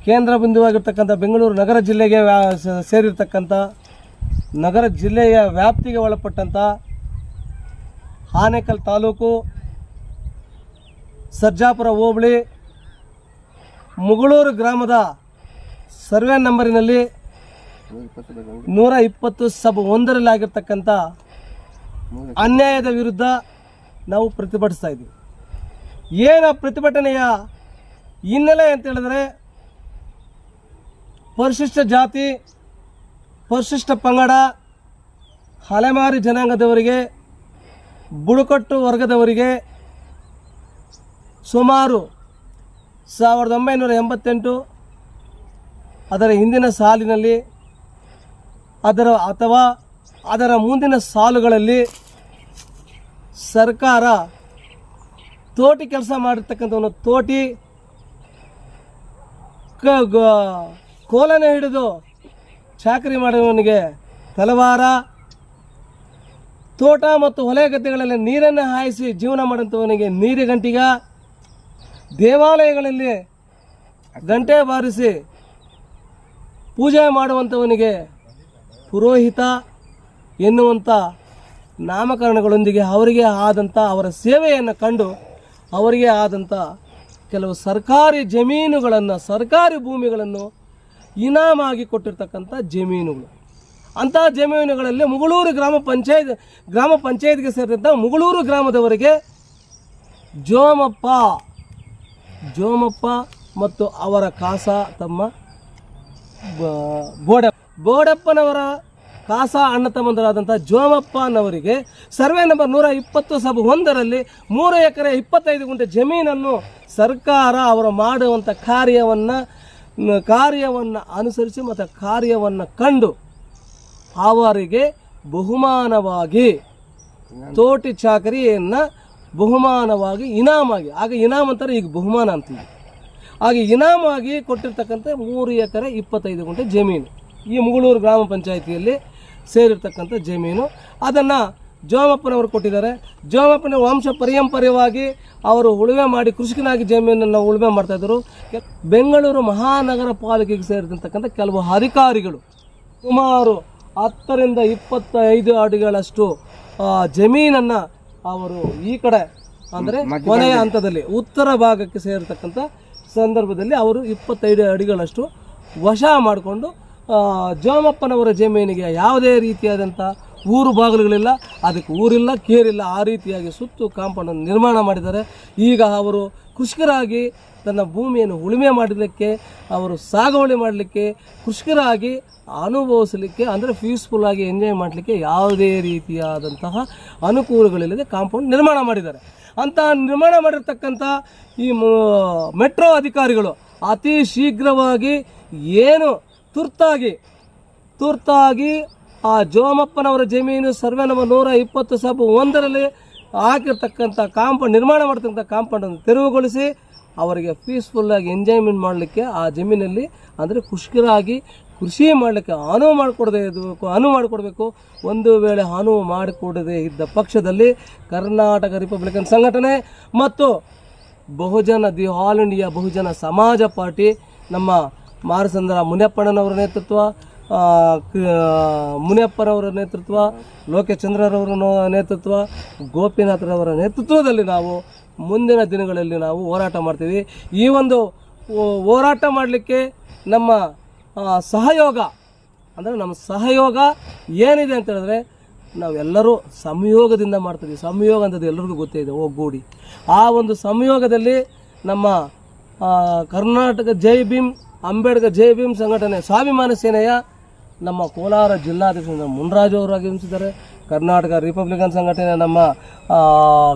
ಕೇಂದ್ರ ಬಿಂದುವಾಗಿರ್ತಕ್ಕಂಥ ಬೆಂಗಳೂರು ನಗರ ಜಿಲ್ಲೆಗೆ ಸೇರಿರ್ತಕ್ಕಂಥ ನಗರ ಜಿಲ್ಲೆಯ ವ್ಯಾಪ್ತಿಗೆ ಒಳಪಟ್ಟಂಥ ಆನೇಕಲ್ ತಾಲೂಕು ಸರ್ಜಾಪುರ ಹೋಬಳಿ ಮುಗಳೂರು ಗ್ರಾಮದ ಸರ್ವೆ ನಂಬರಿನಲ್ಲಿ 120/1 ಆಗಿರ್ತಕ್ಕಂಥ ಅನ್ಯಾಯದ ವಿರುದ್ಧ ನಾವು ಪ್ರತಿಭಟಿಸ್ತಾ ಇದ್ದೀವಿ. ಏನು ಪ್ರತಿಭಟನೆಯ ಹಿನ್ನೆಲೆ ಅಂತ ಹೇಳಿದ್ರೆ, ಪರಿಶಿಷ್ಟ ಜಾತಿ, ಪರಿಶಿಷ್ಟ ಪಂಗಡ, ಅಲೆಮಾರಿ ಜನಾಂಗದವರಿಗೆ, ಬುಡಕಟ್ಟು ವರ್ಗದವರಿಗೆ ಸುಮಾರು 1988 ಅದರ ಹಿಂದಿನ ಸಾಲಿನಲ್ಲಿ ಅದರ ಮುಂದಿನ ಸಾಲುಗಳಲ್ಲಿ ಸರ್ಕಾರ ತೋಟಿ ಕೆಲಸ ಮಾಡಿರ್ತಕ್ಕಂಥವನು ತೋಟಿ ಕೋಲನೆ ಹಿಡಿದು ಚಾಕರಿ ಮಾಡುವವನಿಗೆ ತಲವಾರ, ತೋಟ ಮತ್ತು ಹೊಲ ಗದ್ದೆಗಳಲ್ಲಿ ನೀರನ್ನು ಹಾಯಿಸಿ ಜೀವನ ಮಾಡುವಂಥವನಿಗೆ ನೀರಿಗಂಟಿಗ, ದೇವಾಲಯಗಳಲ್ಲಿ ಗಂಟೆ ಬಾರಿಸಿ ಪೂಜೆ ಮಾಡುವಂಥವನಿಗೆ ಪುರೋಹಿತ ಎನ್ನುವಂಥ ನಾಮಕರಣಗಳೊಂದಿಗೆ ಅವರಿಗೆ ಆದಂಥ ಅವರ ಸೇವೆಯನ್ನು ಕಂಡು ಅವರಿಗೆ ಆದಂಥ ಕೆಲವು ಸರ್ಕಾರಿ ಜಮೀನುಗಳನ್ನು, ಸರ್ಕಾರಿ ಭೂಮಿಗಳನ್ನು ಇನಾಮಾಗಿ ಕೊಟ್ಟಿರ್ತಕ್ಕಂಥ ಜಮೀನುಗಳು. ಅಂಥ ಜಮೀನುಗಳಲ್ಲಿ ಮುಗಳೂರು ಗ್ರಾಮ ಪಂಚಾಯತ್ಗೆ ಸೇರಿದಂಥ ಮುಗಳೂರು ಗ್ರಾಮದವರಿಗೆ ಜೋಮಪ್ಪ ಮತ್ತು ಅವರ ಕಾಸ ತಮ್ಮ ಬೋಡಪ್ಪನವರ ಕಾಸ ಅಣ್ಣ ತಮ್ಮಂದರಾದಂಥ ಜೋಮಪ್ಪನವರಿಗೆ ಸರ್ವೆ ನಂಬರ್ 120/1 3 ಎಕರೆ 25 ಗುಂಟೆ ಜಮೀನನ್ನು ಸರ್ಕಾರ ಅವರು ಮಾಡುವಂಥ ಕಾರ್ಯವನ್ನು ಅನುಸರಿಸಿ ಮತ್ತು ಕಾರ್ಯವನ್ನು ಕಂಡು ಅವರಿಗೆ ಬಹುಮಾನವಾಗಿ ತೋಟಿ ಚಾಕರಿಯನ್ನು ಬಹುಮಾನವಾಗಿ ಇನಾಮಾಗಿ, ಆಗ ಇನಾಮ್ ಅಂತಾರೆ, ಈಗ ಬಹುಮಾನ ಅಂತೀವಿ, ಹಾಗೆ ಇನಾಮಾಗಿ ಕೊಟ್ಟಿರ್ತಕ್ಕಂಥ 3 ಎಕರೆ 25 ಗುಂಟೆ ಜಮೀನು ಈ ಮುಗಳೂರು ಗ್ರಾಮ ಪಂಚಾಯಿತಿಯಲ್ಲಿ ಸೇರಿರ್ತಕ್ಕಂಥ ಜಮೀನು. ಅದನ್ನು ಜೋಮಪ್ಪನವರು ಕೊಟ್ಟಿದ್ದಾರೆ. ಜೋಮಪ್ಪನ ವಂಶ ಪರಂಪರೆಯಾಗಿ ಅವರು ಉಳುಮೆ ಮಾಡಿ ಕೃಷಿಕನಾಗಿ ಜಮೀನನ್ನು ಉಳುಮೆ ಮಾಡ್ತಾಯಿದ್ರು. ಬೆಂಗಳೂರು ಮಹಾನಗರ ಪಾಲಿಕೆಗೆ ಸೇರಿರ್ತಕ್ಕಂಥ ಕೆಲವು ಅಧಿಕಾರಿಗಳು ಸುಮಾರು 10ರಿಂದ 25 ಅಡಿಗಳಷ್ಟು ಜಮೀನನ್ನು ಅವರು ಈ ಕಡೆ ಅಂದರೆ ಕೊನೆಯ ಹಂತದಲ್ಲಿ ಉತ್ತರ ಭಾಗಕ್ಕೆ ಸೇರಿರ್ತಕ್ಕಂಥ ಸಂದರ್ಭದಲ್ಲಿ ಅವರು 25 ಅಡಿಗಳಷ್ಟು ವಶ ಮಾಡಿಕೊಂಡು ಜೋಮಪ್ಪನವರ ಜಮೀನಿಗೆ ಯಾವುದೇ ರೀತಿಯಾದಂಥ ಊರು ಬಾಗಿಲುಗಳಿಲ್ಲ, ಅದಕ್ಕೆ ಊರಿಲ್ಲ ಕೇರಿಲ್ಲ, ಆ ರೀತಿಯಾಗಿ ಸುತ್ತು ಕಾಂಪೌಂಡನ್ನು ನಿರ್ಮಾಣ ಮಾಡಿದ್ದಾರೆ. ಈಗ ಅವರು ಕೃಷಿಕರಾಗಿ ತನ್ನ ಭೂಮಿಯನ್ನು ಉಳುಮೆ ಮಾಡಲಿಕ್ಕೆ, ಅವರು ಸಾಗುವಳಿ ಮಾಡಲಿಕ್ಕೆ, ಕೃಷಿಕರಾಗಿ ಅನುಭವಿಸಲಿಕ್ಕೆ ಅಂದರೆ ಪೀಸ್ಫುಲ್ಲಾಗಿ ಎಂಜಾಯ್ ಮಾಡಲಿಕ್ಕೆ ಯಾವುದೇ ರೀತಿಯಾದಂತಹ ಅನುಕೂಲಗಳಿಲ್ಲದೆ ಕಾಂಪೌಂಡ್ ನಿರ್ಮಾಣ ಮಾಡಿದ್ದಾರೆ. ಅಂತ ನಿರ್ಮಾಣ ಮಾಡಿರ್ತಕ್ಕಂಥ ಈ ಮೆಟ್ರೋ ಅಧಿಕಾರಿಗಳು ಅತಿ ಶೀಘ್ರವಾಗಿ ಏನು ತುರ್ತಾಗಿ ಆ ಜೋಮಪ್ಪನವರ ಜಮೀನು ಸರ್ವೆ ನಂಬರ್ 120/1 ಹಾಕಿರ್ತಕ್ಕಂಥ ಕಾಂಪೌಂಡ್ ನಿರ್ಮಾಣ ಮಾಡ್ತಕ್ಕಂಥ ಕಾಂಪೌಂಡನ್ನು ತೆರವುಗೊಳಿಸಿ ಅವರಿಗೆ ಪೀಸ್ಫುಲ್ಲಾಗಿ ಎಂಜಾಯ್ಮೆಂಟ್ ಮಾಡಲಿಕ್ಕೆ ಆ ಜಮೀನಲ್ಲಿ ಅಂದರೆ ಕೃಷಿಕರಾಗಿ ಕೃಷಿ ಮಾಡಲಿಕ್ಕೆ ಅನುವು ಮಾಡಿಕೊಡಬೇಕು. ಒಂದು ವೇಳೆ ಅನುವು ಮಾಡಿಕೊಡದೇ ಇದ್ದ ಪಕ್ಷದಲ್ಲಿ ಕರ್ನಾಟಕ ರಿಪಬ್ಲಿಕನ್ ಸಂಘಟನೆ ಮತ್ತು ಆಲ್ ಇಂಡಿಯಾ ಬಹುಜನ ಸಮಾಜ ಪಾರ್ಟಿ, ನಮ್ಮ ಮಾರಸಂದ್ರ ಮುನಿಯಪ್ಪಣ್ಣನವರ ನೇತೃತ್ವ, ಮುನಿಯಪ್ಪನವರ ನೇತೃತ್ವ, ಲೋಕಚಂದ್ರರವರ ನೇತೃತ್ವ, ಗೋಪಿನಾಥರವರ ನೇತೃತ್ವದಲ್ಲಿ ನಾವು ಮುಂದಿನ ದಿನಗಳಲ್ಲಿ ನಾವು ಹೋರಾಟ ಮಾಡ್ತೀವಿ. ಈ ಒಂದು ಹೋರಾಟ ಮಾಡಲಿಕ್ಕೆ ನಮ್ಮ ಸಹಯೋಗ ಏನಿದೆ ಅಂತ ಹೇಳಿದ್ರೆ, ನಾವೆಲ್ಲರೂ ಸಂಯೋಗದಿಂದ ಮಾಡ್ತೀವಿ. ಸಂಯೋಗ ಅಂತದ್ದು ಎಲ್ಲರಿಗೂ ಗೊತ್ತೇ ಇದೆ, ಒಗ್ಗೂಡಿ. ಆ ಒಂದು ಸಂಯೋಗದಲ್ಲಿ ನಮ್ಮ ಕರ್ನಾಟಕ ಜೈ ಭೀಮ್ ಅಂಬೇಡ್ಕರ್ ಜೈ ಭೀಮ್ ಸಂಘಟನೆ ಸ್ವಾಭಿಮಾನ ಸೇನೆಯ ನಮ್ಮ ಕೋಲಾರ ಜಿಲ್ಲಾಧ್ಯಕ್ಷ ಮುನ್ರಾಜು ಅವರು ಆಗಮಿಸಿದ್ದಾರೆ. ಕರ್ನಾಟಕ ರಿಪಬ್ಲಿಕನ್ ಸಂಘಟನೆ ನಮ್ಮ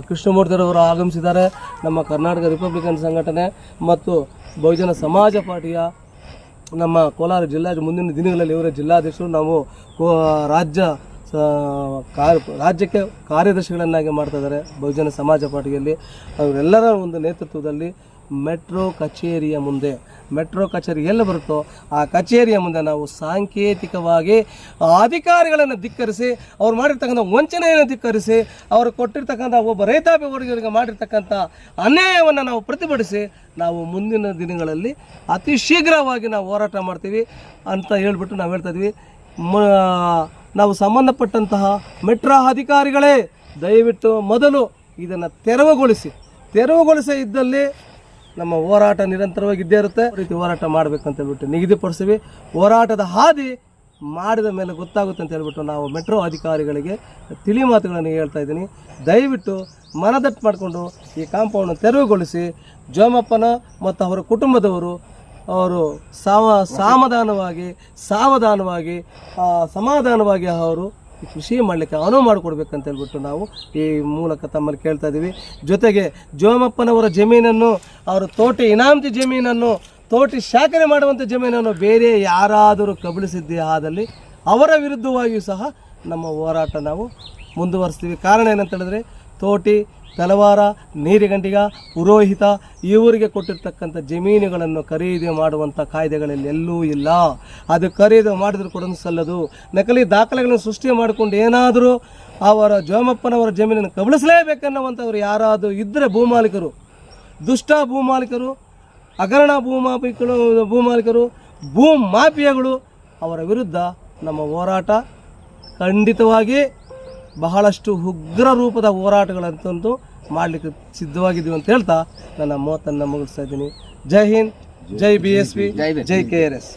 ಕೃಷ್ಣಮೂರ್ತಿರವರು ಆಗಮಿಸಿದ್ದಾರೆ. ನಮ್ಮ ಕರ್ನಾಟಕ ರಿಪಬ್ಲಿಕನ್ ಸಂಘಟನೆ ಮತ್ತು ಬಹುಜನ ಸಮಾಜ ಪಾರ್ಟಿಯ ನಮ್ಮ ಕೋಲಾರ ಮುಂದಿನ ದಿನಗಳಲ್ಲಿ ಇವರ ಜಿಲ್ಲಾಧ್ಯಕ್ಷರು, ನಾವು ರಾಜ್ಯಕ್ಕೆ ಕಾರ್ಯದರ್ಶಿಗಳನ್ನಾಗಿ ಮಾಡ್ತಾ ಇದ್ದಾರೆ ಬಹುಜನ ಸಮಾಜ ಪಾರ್ಟಿಯಲ್ಲಿ. ಅವರೆಲ್ಲರ ಒಂದು ನೇತೃತ್ವದಲ್ಲಿ ಮೆಟ್ರೋ ಕಚೇರಿಯ ಮುಂದೆ. ಮೆಟ್ರೋ ಕಚೇರಿ ಎಲ್ಲಿ ಬರುತ್ತೋ ಆ ಕಚೇರಿಯ ಮುಂದೆ ನಾವು ಸಾಂಕೇತಿಕವಾಗಿ ಅಧಿಕಾರಿಗಳನ್ನು ಧಿಕ್ಕರಿಸಿ, ಅವ್ರು ಮಾಡಿರ್ತಕ್ಕಂಥ ವಂಚನೆಯನ್ನು ಧಿಕ್ಕರಿಸಿ, ಅವರು ಕೊಟ್ಟಿರ್ತಕ್ಕಂಥ ಒಬ್ಬ ರೈತಾಪಿ ವರ್ಗಗಳಿಗೆ ಮಾಡಿರ್ತಕ್ಕಂಥ ಅನ್ಯಾಯವನ್ನು ನಾವು ಪ್ರತಿಭಟಿಸಿ ನಾವು ಮುಂದಿನ ದಿನಗಳಲ್ಲಿ ಅತಿ ಶೀಘ್ರವಾಗಿ ನಾವು ಹೋರಾಟ ಮಾಡ್ತೀವಿ ಅಂತ ಹೇಳ್ಬಿಟ್ಟು ನಾವು ಹೇಳ್ತಾ ಇದ್ವಿ. ನಾವು ಸಂಬಂಧಪಟ್ಟಂತಹ ಮೆಟ್ರೋ ಅಧಿಕಾರಿಗಳೇ ದಯವಿಟ್ಟು ಮೊದಲು ಇದನ್ನು ತೆರವುಗೊಳಿಸಿ ಇದ್ದಲ್ಲಿ ನಮ್ಮ ಹೋರಾಟ ನಿರಂತರವಾಗಿ ಇದ್ದೇ ಇರುತ್ತೆ. ಈ ರೀತಿ ಹೋರಾಟ ಮಾಡಬೇಕಂತ ಹೇಳ್ಬಿಟ್ಟು ನಿಗದಿಪಡಿಸ್ತೀವಿ. ಹೋರಾಟದ ಹಾದಿ ಮಾಡಿದ ಮೇಲೆ ಗೊತ್ತಾಗುತ್ತೆ ಅಂತ ಹೇಳ್ಬಿಟ್ಟು ನಾವು ಮೆಟ್ರೋ ಅಧಿಕಾರಿಗಳಿಗೆ ತಿಳಿ ಮಾತುಗಳನ್ನು ಹೇಳ್ತಾ ಇದ್ದೀನಿ. ದಯವಿಟ್ಟು ಮನದಟ್ಟು ಮಾಡಿಕೊಂಡು ಈ ಕಾಂಪೌಂಡನ್ನು ತೆರವುಗೊಳಿಸಿ ಜೋಮಪ್ಪನ ಮತ್ತು ಅವರ ಕುಟುಂಬದವರು ಅವರು ಸಾವಧಾನವಾಗಿ ಸಮಾಧಾನವಾಗಿ ಅವರು ಕೃಷಿ ಮಾಡಲಿಕ್ಕೆ ಅನುವು ಮಾಡಿಕೊಡ್ಬೇಕಂತ ಹೇಳ್ಬಿಟ್ಟು ನಾವು ಈ ಮೂಲಕ ತಮ್ಮಲ್ಲಿ ಕೇಳ್ತಾ ಇದ್ದೀವಿ. ಜೊತೆಗೆ ಜೋಮಪ್ಪನವರ ಜಮೀನನ್ನು, ಅವರು ತೋಟಿ ಇನಾಮತಿ ಜಮೀನನ್ನು, ತೋಟಿ ಶಾಖನೆ ಮಾಡುವಂಥ ಜಮೀನನ್ನು ಬೇರೆ ಯಾರಾದರೂ ಕಬಳಿಸಿದ್ದೇ ಆದಲ್ಲಿ ಅವರ ವಿರುದ್ಧವಾಗಿಯೂ ಸಹ ನಮ್ಮ ಹೋರಾಟ ನಾವು ಮುಂದುವರಿಸ್ತೀವಿ. ಕಾರಣ ಏನಂತ ಹೇಳಿದ್ರೆ ತೋಟಿ, ತಲವಾರ, ನೀರಿಗಂಡಿಗ, ಪುರೋಹಿತ ಇವರಿಗೆ ಕೊಟ್ಟಿರ್ತಕ್ಕಂಥ ಜಮೀನುಗಳನ್ನು ಖರೀದಿ ಮಾಡುವಂಥ ಕಾಯ್ದೆಗಳಲ್ಲಿ ಎಲ್ಲೂ ಇಲ್ಲ. ಅದು ಖರೀದಿ ಮಾಡಿದ್ರು ಕೂಡ ಸಲ್ಲದು. ನಕಲಿ ದಾಖಲೆಗಳನ್ನು ಸೃಷ್ಟಿ ಮಾಡಿಕೊಂಡು ಏನಾದರೂ ಅವರ ಜೋಮಪ್ಪನವರ ಜಮೀನನ್ನು ಕಬಳಿಸಲೇಬೇಕನ್ನುವಂಥವ್ರು ಯಾರಾದರೂ ಇದ್ದರೆ ಭೂಮಾಲೀಕರು, ದುಷ್ಟ ಭೂಮಾಲೀಕರು, ಹಗರಣ ಭೂಮಾಲೀಕರು, ಭೂಮಾಫಿಯಾಗಳು, ಅವರ ವಿರುದ್ಧ ನಮ್ಮ ಹೋರಾಟ ಖಂಡಿತವಾಗಿ ಬಹಳಷ್ಟು ಉಗ್ರ ರೂಪದ ಹೋರಾಟಗಳಂತಂದು ಮಾಡಲಿಕ್ಕೆ ಸಿದ್ಧವಾಗಿದ್ದೀವಿ ಅಂತ ಹೇಳ್ತಾ ನನ್ನ ಮಾತನ್ನು ಮುಗಿಸ್ತಾ ಇದ್ದೀನಿ. ಜೈ ಹಿಂದ್, ಜೈ BSP, ಜೈ KRS.